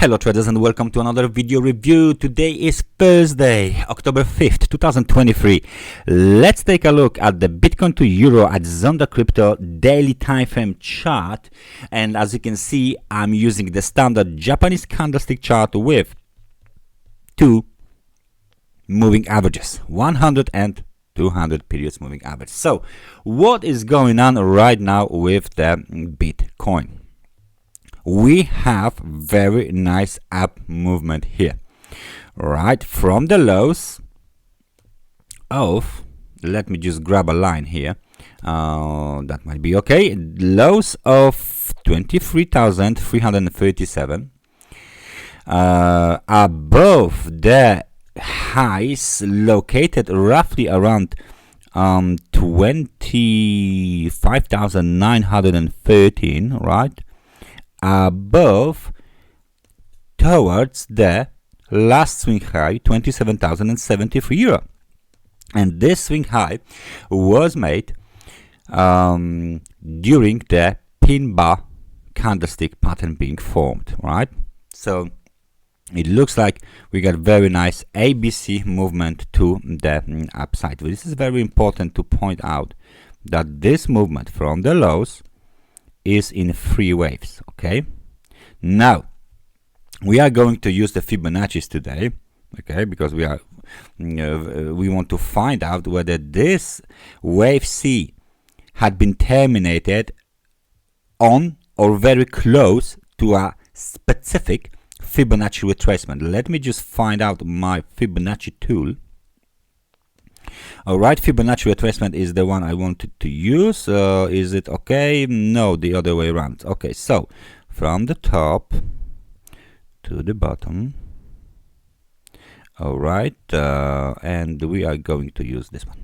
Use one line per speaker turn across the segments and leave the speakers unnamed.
Hello traders and welcome to another video review. Today is Thursday, October 5th, 2023. Let's take a look at the Bitcoin to Euro at Zondacrypto daily time frame chart. And as you can see, I'm using the standard Japanese candlestick chart with two moving averages, 100 and 200 periods moving average. So what is going on right now with the Bitcoin? We have very nice up movement here, right from the lows of, let me just grab a line here, that might be okay, lows of 23,337, above the highs located roughly around 25,913, right above towards the last swing high, 27,073 euro. And this swing high was made during the pin bar candlestick pattern being formed, right? So it looks like we got very nice ABC movement to the upside. This is very important to point out that this movement from the lows is in three waves. Okay, now we are going to use the Fibonacci's today, okay, because we want to find out whether this wave C had been terminated on or very close to a specific Fibonacci retracement. Let me just find out my Fibonacci tool. Alright, Fibonacci retracement is the one I wanted to use. Is it okay? No, the other way around. Okay, so from the top to the bottom. Alright, and we are going to use this one,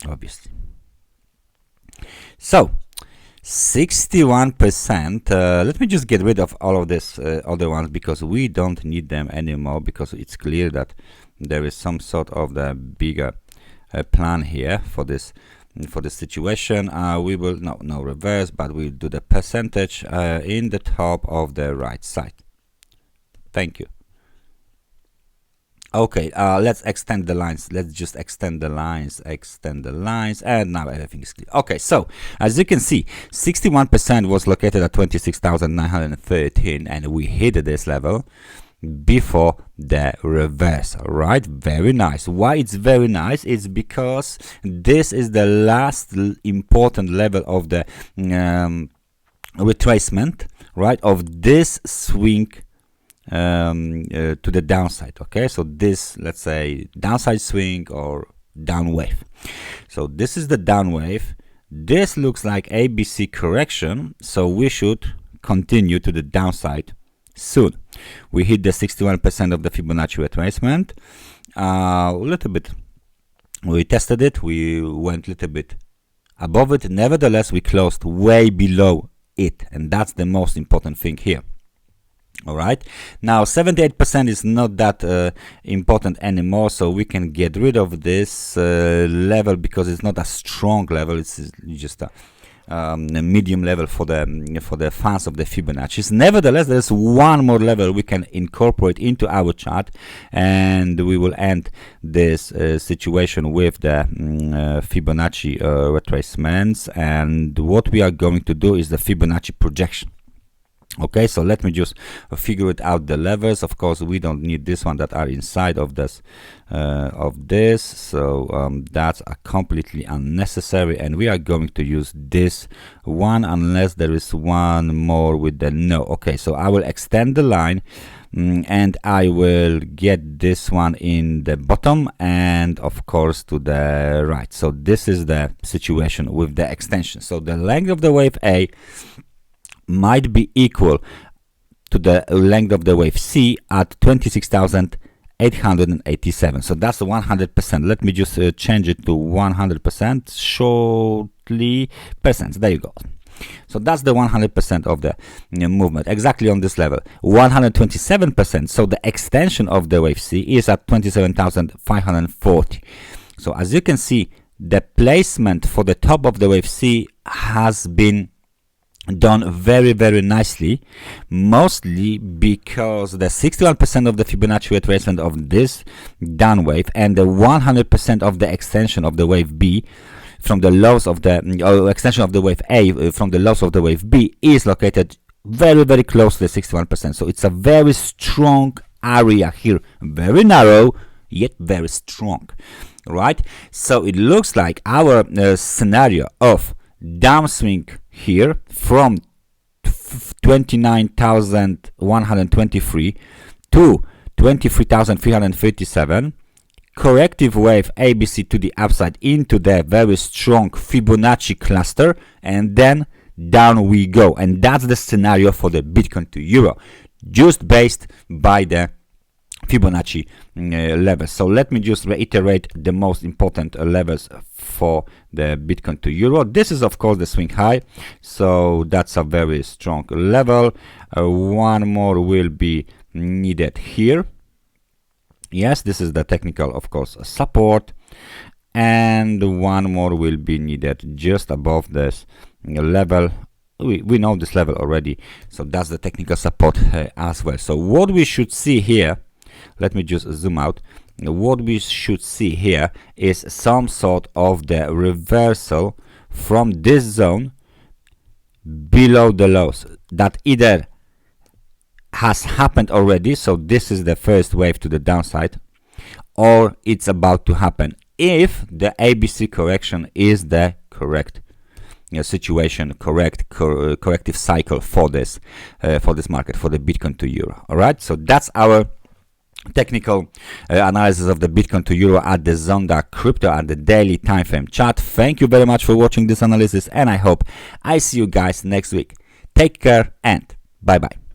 obviously. So 61%. Let me just get rid of all of this other ones because we don't need them anymore, because it's clear that there is some sort of the bigger plan here for this situation. We will no reverse, but we'll do the percentage in the top of the right side. Thank you. Okay, let's extend the lines. Let's just extend the lines, and now everything is clear. Okay, so as you can see, 61% was located at 26,913, and we hit this level before the reverse. Right, very nice. Why it's very nice? It's because this is the last important level of the retracement, right, of this swing to the downside. Okay, so this, let's say, downside swing or down wave. So this is the down wave. This looks like ABC correction, so we should continue to the downside soon. We hit the 61% of the Fibonacci retracement. A little bit, we tested it, we went a little bit above it. Nevertheless, we closed way below it, and that's the most important thing here. All right, now 78% is not that important anymore, so we can get rid of this level because it's not a strong level. It's just a medium level for the fans of the Fibonacci's. Nevertheless, there's one more level we can incorporate into our chart, and we will end this situation with the Fibonacci retracements. And what we are going to do is the Fibonacci projection. Okay, so let me just figure it out, the levels. Of course, we don't need this one that are inside of this so that's completely unnecessary, and we are going to use this one unless there is one more with the no. Okay, so I will extend the line, and I will get this one in the bottom and of course to the right. So this is the situation with the extension. So the length of the wave A might be equal to the length of the wave C at 26,887. So that's 100%. Let me just change it to 100% shortly percent. There you go. So that's the 100% of the movement, exactly on this level. 127%. So the extension of the wave C is at 27,540. So as you can see, the placement for the top of the wave C has been done very, very nicely, mostly because the 61% of the Fibonacci retracement of this down wave and the 100% of the extension of the wave B from the lows of the extension of the wave A from the lows of the wave B is located very, very close to the 61%. So it's a very strong area here, very narrow yet very strong, right? So it looks like our scenario of downswing here from 29,123 to 23,357, corrective wave ABC to the upside into the very strong Fibonacci cluster, and then down we go. And that's the scenario for the Bitcoin to Euro, just based by the Fibonacci levels. So let me just reiterate the most important levels for the Bitcoin to Euro. This is of course the swing high, so that's a very strong level. One more will be needed here. Yes, this is the technical, of course, support, and one more will be needed just above this level. We know this level already, so that's the technical support as well. So what we should see here, let me just zoom out. What we should see here is some sort of the reversal from this zone below the lows that either has happened already, so this is the first wave to the downside, or it's about to happen if the ABC correction is the correct situation, corrective cycle for this market, for the Bitcoin to Euro. All right, so that's our technical analysis of the Bitcoin to Euro at the Zondacrypto at the daily time frame chart. Thank you very much for watching this analysis, and I hope I see you guys next week. Take care and bye bye.